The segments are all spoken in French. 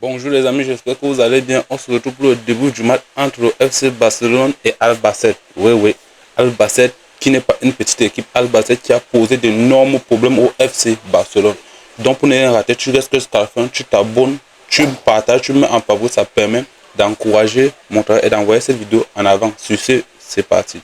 Bonjour les amis, j'espère que vous allez bien. On se retrouve pour le début du match entre le FC Barcelone et Albacete. Oui, Albacete qui n'est pas une petite équipe. Albacete qui a posé d'énormes problèmes au FC Barcelone. Donc pour ne rien rater, tu restes jusqu'à la fin, tu t'abonnes, tu partages, tu mets en favori. Ça permet d'encourager mon travail et d'envoyer cette vidéo en avant. Sur ce, c'est parti.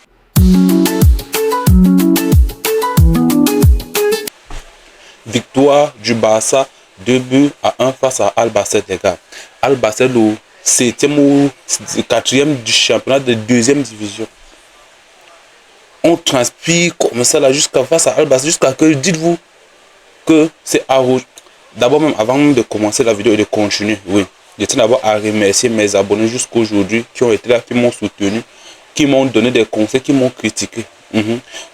Victoire du Barça 2-1 face à Albacete, les gars. Albacete, le 7e ou 4e du championnat de 2e division. On transpire comme ça là jusqu'à face à Albacete, jusqu'à que dites-vous que c'est à rouge. D'abord, même avant même de commencer la vidéo et de continuer, oui, je tiens d'abord à remercier mes abonnés jusqu'à aujourd'hui qui ont été là, qui m'ont soutenu, qui m'ont donné des conseils, qui m'ont critiqué.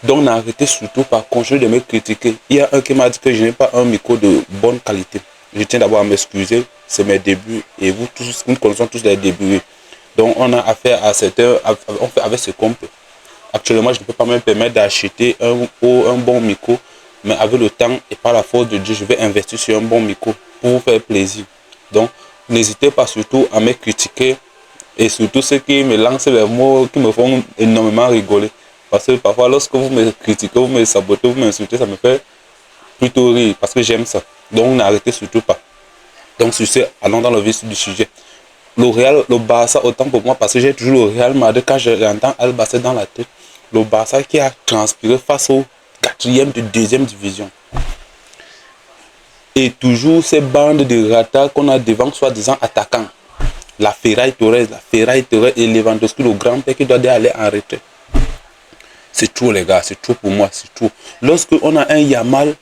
Donc n'arrêtez surtout pas continuer de me critiquer. Il y a un qui m'a dit que je n'ai pas un micro de bonne qualité. Je tiens d'abord à m'excuser, c'est mes débuts et vous tous, nous connaissons tous les débuts. Donc on a affaire à on fait avec ce qu'on peut. Actuellement, je ne peux pas me permettre d'acheter un bon micro, mais avec le temps et par la force de Dieu, je vais investir sur un bon micro pour vous faire plaisir. Donc n'hésitez pas surtout à me critiquer et surtout ceux qui me lancent les mots qui me font énormément rigoler. Parce que parfois, lorsque vous me critiquez, vous me sabotez, vous m'insultez, ça me fait plutôt rire parce que j'aime ça. Donc, n'arrêtez surtout pas. Donc, sur ce, allons dans le vif du sujet. Le Real, le Barça, autant pour moi, parce que j'ai toujours le Real Madrid quand j'entends Albacete dans la tête. Le Barça qui a transpiré face au 4e de 2e division. Et toujours ces bandes de ratas qu'on a devant, soi-disant attaquants. La Ferraille Torres et Lewandowski, le grand-père qui doit aller en retraite. C'est trop les gars, c'est trop pour moi, c'est trop. Lorsque on a un Yamal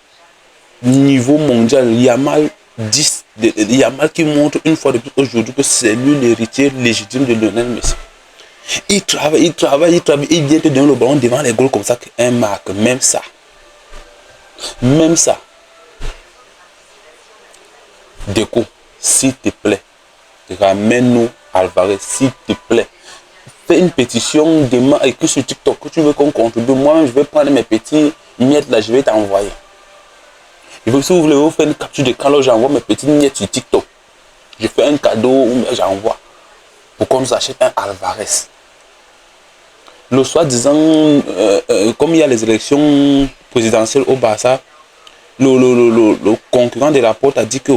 niveau mondial, Yamal 10, Yamal qui montre une fois de plus aujourd'hui que c'est lui l'héritier légitime de Lionel Messi. Il travaille, il vient te donner le ballon devant les goals comme ça qu'un marque, même ça. Deco, s'il te plaît, ramène-nous Alvarez, s'il te plaît. Fais une pétition, demain, écris sur TikTok que tu veux qu'on contribue. Moi, je vais prendre mes petits miettes là, je vais t'envoyer. Si vous voulez vous faire une capture d'écran, j'envoie mes petites miettes sur TikTok. Je fais un cadeau, j'envoie. Pour qu'on nous achète un Alvarez. Le soi-disant, comme il y a les élections présidentielles au Barça, le concurrent de la porte a dit que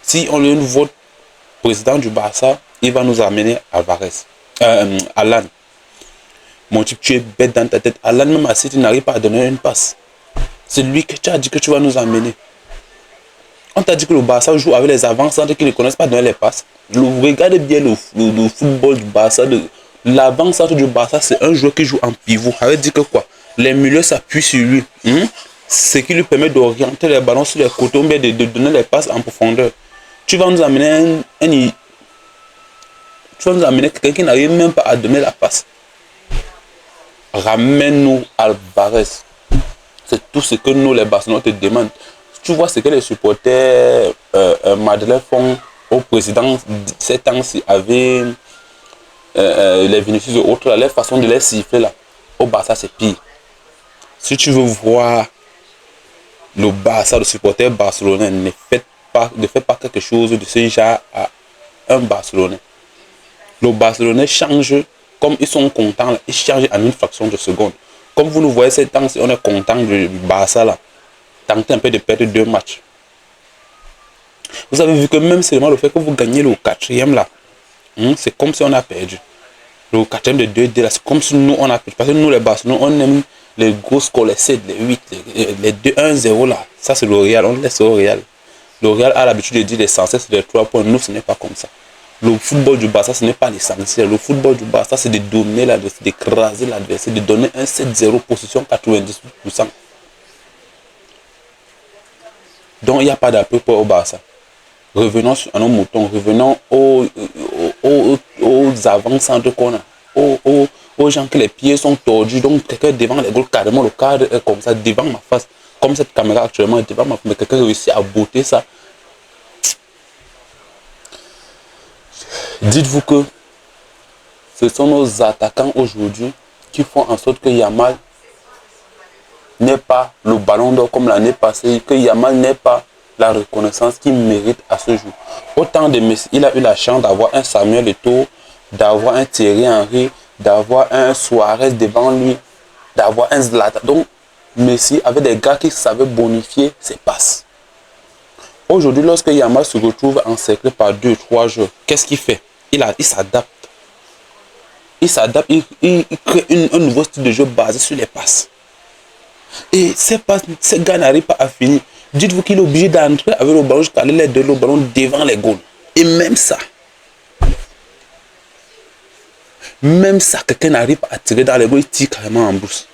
si on lui vote président du Barça, il va nous amener Alvarez. Alan, mon type, tu es bête dans ta tête. Alan, même à City, n'arrive pas à donner une passe. C'est lui que tu as dit que tu vas nous amener. On t'a dit que le Barça joue avec les avant-centres qui ne connaissent pas donner les passes. Regardez bien le football du Barça. L'avant-centre du Barça, c'est un joueur qui joue en pivot. Ça veut dire que quoi? Les milieux s'appuient sur lui. Ce qui lui permet d'orienter les ballons sur les côtés, mais de donner les passes en profondeur. Tu vas nous amener tu vas nous amener quelqu'un qui n'arrive même pas à donner la passe. Ramène-nous Alvarez. C'est tout ce que nous, les Barcelonais, te demandent. Tu vois ce que les supporters Madeleine font au président ces temps-ci avec les Vinicius et autres, la façon de les siffler là. Au Barça, c'est pire. Si tu veux voir le Barça, le supporter barcelonais, ne faites pas quelque chose de ce genre à un Barcelonais. Le Barcelonais change, comme ils sont contents, là, ils changent en une fraction de seconde. Comme vous nous voyez ces temps, on est content du Barça là. Tentez un peu de perdre 2 matchs. Vous avez vu que même seulement le fait que vous gagnez le 4e là, c'est comme si on a perdu. Le 4e de 2D là, c'est comme si nous on a perdu. Parce que nous les Barcelonais, on aime les gros scores, les 7, les 8, les 2-1-0 là. Ça c'est le Real, on laisse au Real. Le Real a l'habitude de dire l'essentiel c'est les 3 points. Nous ce n'est pas comme ça. Le football du Barça, ce n'est pas l'essentiel. Le football du Barça, c'est de dominer l'adversaire, d'écraser l'adversaire, de donner un 7-0, position 98%. Donc, il n'y a pas d'appel au Barça. Revenons à nos moutons, revenons aux avant-centres qu'on a, aux gens que les pieds sont tordus. Donc, quelqu'un devant les goals, carrément, le cadre est comme ça, devant ma face, comme cette caméra actuellement est devant ma face, mais quelqu'un réussit à botter ça. Dites-vous que ce sont nos attaquants aujourd'hui qui font en sorte que Yamal n'ait pas le ballon d'or comme l'année passée, que Yamal n'ait pas la reconnaissance qu'il mérite à ce jour. Autant temps de Messi, il a eu la chance d'avoir un Samuel Eto'o, d'avoir un Thierry Henry, d'avoir un Suarez devant lui, d'avoir un Zlatan. Donc, Messi avait des gars qui savaient bonifier ses passes. Aujourd'hui, lorsque Yamal se retrouve encerclé par 2-3 joueurs, qu'est-ce qu'il fait? Il s'adapte. Il s'adapte, il crée un nouveau style de jeu basé sur les passes. Et ces passes, ces gars n'arrivent pas à finir. Dites-vous qu'il est obligé d'entrer avec le ballon jusqu'à aller de le ballon devant les goals. Et même ça, quelqu'un n'arrive pas à tirer dans les goals, il tire carrément en brousse.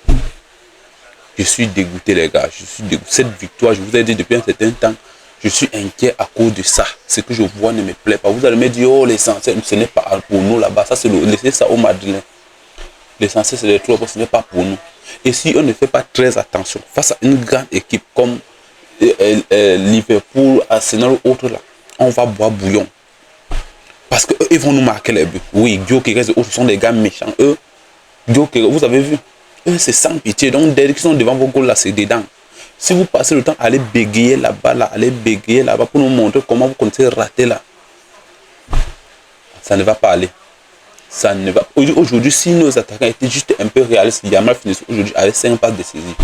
Je suis dégoûté, les gars. Je suis dégoûté. Cette victoire, je vous ai dit depuis un certain temps, je suis inquiet à cause de ça. Ce que je vois ne me plaît pas. Vous allez me dire, oh, l'essentiel, ce n'est pas pour nous là-bas. Ça, c'est laissez ça au Madeleine. L'essentiel, c'est les trois, ce n'est pas pour nous. Et si on ne fait pas très attention face à une grande équipe comme Liverpool, Arsenal ou autre là, on va boire bouillon. Parce qu'eux, ils vont nous marquer les buts. Oui, Gyökeres et autres sont des gars méchants. Eux, Gyökeres, vous avez vu, eux, c'est sans pitié. Donc, dès qu'ils sont devant vos goals là, c'est dedans. Si vous passez le temps à aller bégayer là-bas, pour nous montrer comment vous connaissez rater là, ça ne va pas aller. Ça ne va. Aujourd'hui, si nos attaquants étaient juste un peu réalistes, Yamal finissait aujourd'hui avec 5 passes décisives.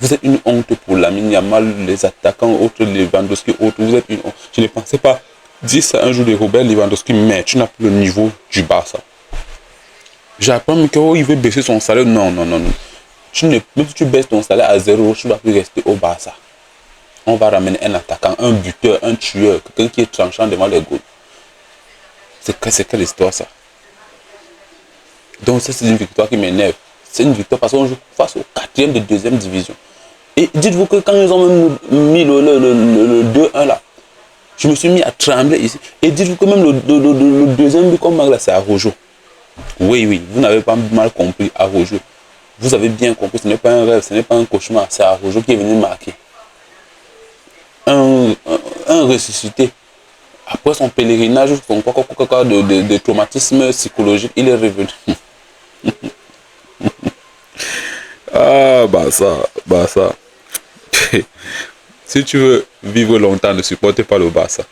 Vous êtes une honte pour Lamine Yamal, les attaquants, autres, Lewandowski, autres. Vous êtes une honte. Je ne pensais pas dire ça un jour de Robert Lewandowski, mais tu n'as plus le niveau du Barça. J'apprends qu'il veut baisser son salaire. Non. Même si tu baisses ton salaire à 0, tu ne vas plus rester au Barça. On va ramener un attaquant, un buteur, un tueur, quelqu'un qui est tranchant devant les goals. C'est quelle histoire ça? Donc ça, c'est une victoire qui m'énerve. C'est une victoire parce qu'on joue face au 4e de 2e division. Et dites-vous que quand ils ont même mis le 2-1 là, je me suis mis à trembler ici. Et dites-vous que même le deuxième but comme là, c'est Araujo. Oui, vous n'avez pas mal compris, Araujo. Vous avez bien compris, ce n'est pas un rêve, ce n'est pas un cauchemar, c'est Araujo qui est venu marquer. Un ressuscité. Après son pèlerinage, son de traumatisme psychologique, il est revenu. Ah, Barça. Si tu veux vivre longtemps, ne supportez pas le Barça.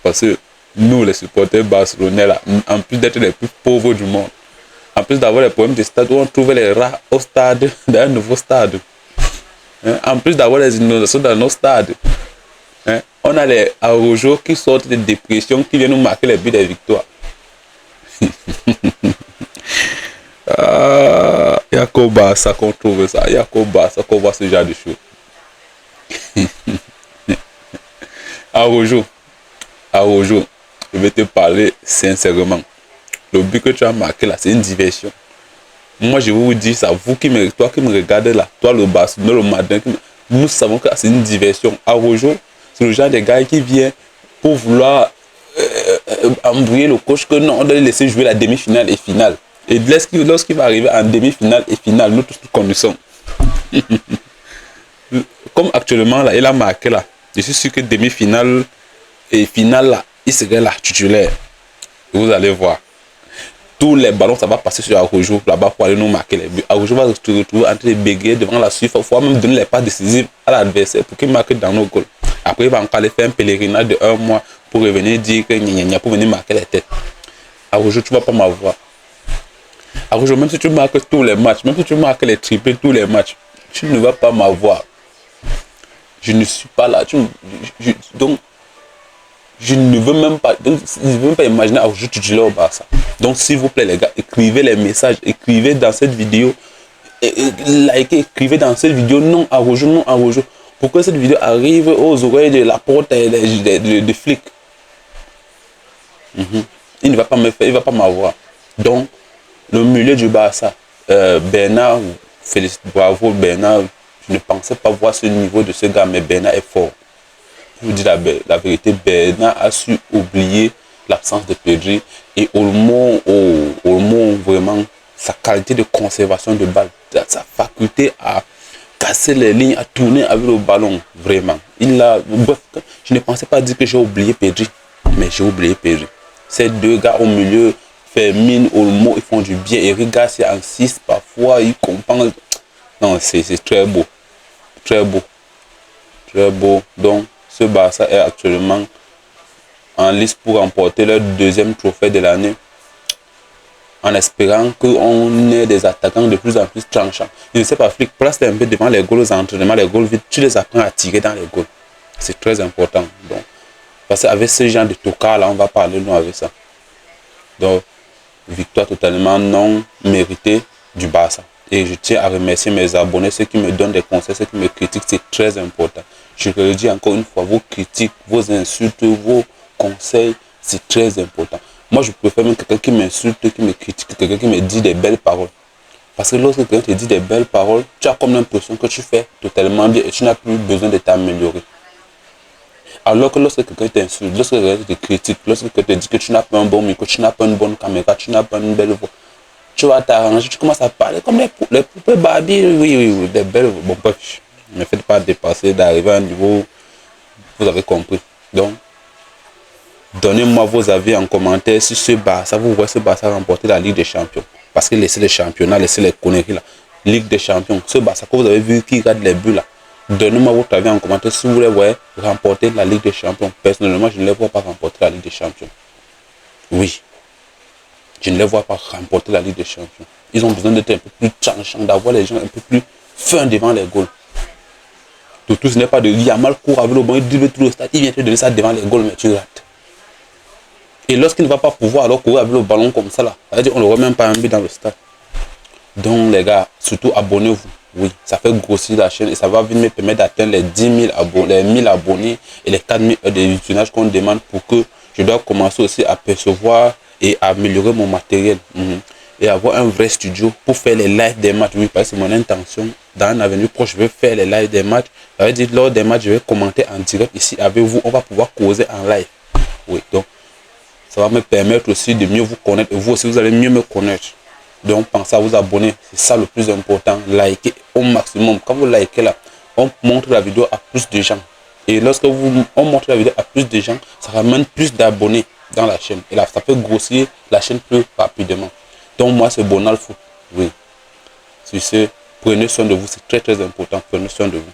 Parce que nous, les supporters barcelonais, là, en plus d'être les plus pauvres du monde, en plus d'avoir les problèmes de stade où on trouvait les rats au stade, dans un nouveau stade, hein, en plus d'avoir les inondations dans nos stades, hein, on a les Araujo qui sortent de dépression, qui viennent nous marquer les buts des victoires. Ah, il n'y a qu'au Barça qu'on trouve ça. Il n'y a qu'au Barça qu'on voit ce genre de choses. Araujo, je vais te parler sincèrement. Le but que tu as marqué là, c'est une diversion. Moi, je vais vous dire ça. Toi qui me regardez là, toi le Barça, le Madrid, nous savons que c'est une diversion. Araujo, c'est le genre de gars qui vient pour vouloir embrouiller le coach que non, on doit le laisser jouer la demi-finale et finale. Et lorsqu'il va arriver en demi-finale et finale, nous tous nous connaissons. Comme actuellement, là, il a marqué là. Je suis sûr que demi-finale et finale, là, il serait là, titulaire. Vous allez voir. Tous les ballons, ça va passer sur Araujo là-bas pour aller nous marquer les buts. Araujo va se retrouver entre les béguets devant la suite. Il faut même donner les passes décisives à l'adversaire pour qu'il marque dans nos goals. Après, il va encore aller faire un pèlerinage de 1 mois pour revenir dire que gna pour venir marquer les têtes. Araujo, tu ne vas pas m'avoir. Araujo, même si tu marques tous les matchs, même si tu marques les triplés tous les matchs, tu ne vas pas m'avoir. Je ne suis pas là. Donc, je ne veux même pas imaginer Araujo titulaire au Barça. Donc, s'il vous plaît, les gars, écrivez les messages, écrivez dans cette vidéo, likez, écrivez dans cette vidéo, non Araujo, pour que cette vidéo arrive aux oreilles de la porte des flics. Il ne va pas me faire, il ne va pas m'avoir. Donc, le milieu du Barça, Bernard, bravo Bernard, je ne pensais pas voir ce niveau de ce gars, mais Bernard est fort. Je vous dis la vérité, Bernard a su oublier l'absence de Pedri et Olmo, vraiment, sa qualité de conservation de balle, sa faculté à casser les lignes, à tourner avec le ballon, vraiment. Je ne pensais pas dire que j'ai oublié Pedri, mais j'ai oublié Pedri. Ces deux gars au milieu, Fermin, Olmo, ils font du bien. Eric Garcia en 6, parfois, ils compensent. Non, c'est très beau. Très beau. Très beau. Donc, ce Barça est actuellement en lice pour remporter leur deuxième trophée de l'année, en espérant qu'on ait des attaquants de plus en plus tranchants. Je ne sais pas, flic, place un peu devant les goals aux entraînements, les goals vides, tu les apprends à tirer dans les goals. C'est très important. Donc, parce qu'avec ce genre de tocard là, on va parler nous avec ça. Donc, victoire totalement non méritée du Barça. Et je tiens à remercier mes abonnés, ceux qui me donnent des conseils, ceux qui me critiquent, c'est très important. Je le dis encore une fois, vos critiques, vos insultes, vos conseils, c'est très important. Moi, je préfère même quelqu'un qui m'insulte, qui me critique, quelqu'un qui me dit des belles paroles. Parce que lorsque quelqu'un te dit des belles paroles, tu as comme l'impression que tu fais totalement bien et tu n'as plus besoin de t'améliorer. Alors que lorsque quelqu'un t'insulte, lorsque quelqu'un te critique, lorsque quelqu'un te dit que tu n'as pas un bon micro, tu n'as pas une bonne caméra, tu n'as pas une belle voix, tu vas t'arranger, tu commences à parler comme les poupées Barbie, oui, des belles voix. Bon, bref, ne faites pas dépasser, d'arriver à un niveau, vous avez compris. Donc, donnez-moi vos avis en commentaire sur ce Barça. Vous voyez ce Barça remporter la Ligue des Champions. Parce que laissez les championnats, laissez les conneries là. Ligue des Champions, ce Barça que vous avez vu qui regarde les buts là. Donnez-moi votre avis en commentaire si vous les voyez remporter la Ligue des Champions. Personnellement, je ne les vois pas remporter la Ligue des Champions. Oui. Je ne les vois pas remporter la Ligue des Champions. Ils ont besoin d'être un peu plus tranchants, d'avoir les gens un peu plus fins devant les goals. Tout ce n'est pas de Yamal court avec le bon, il dribble tout le stade, il vient te donner ça devant les goals, mais tu rates. Et lorsqu'il ne va pas pouvoir alors courir avec le ballon comme ça là, ça veut dire qu'on ne remet même pas un but dans le stade. Donc les gars, surtout abonnez-vous. Oui, ça fait grossir la chaîne et ça va venir me permettre d'atteindre les 10 000 abonnés, les 1000 abonnés et les 4000 heures de visionnage qu'on demande pour que je dois commencer aussi à percevoir et à améliorer mon matériel. Et avoir un vrai studio pour faire les lives des matchs. Oui, parce que c'est mon intention. Dans un avenir proche, je vais faire les lives des matchs. Ça veut dire lors des matchs, je vais commenter en direct ici avec vous. On va pouvoir causer en live. Oui, donc ça va me permettre aussi de mieux vous connaître. Et vous aussi, vous allez mieux me connaître. Donc, pensez à vous abonner. C'est ça le plus important. Likez au maximum. Quand vous likez là, on montre la vidéo à plus de gens. Et lorsque on montre la vidéo à plus de gens, ça ramène plus d'abonnés dans la chaîne. Et là, ça fait grossir la chaîne plus rapidement. Donc, moi, c'est Bonal Foot. Oui. Sur ce, prenez soin de vous. C'est très, très important. Prenez soin de vous.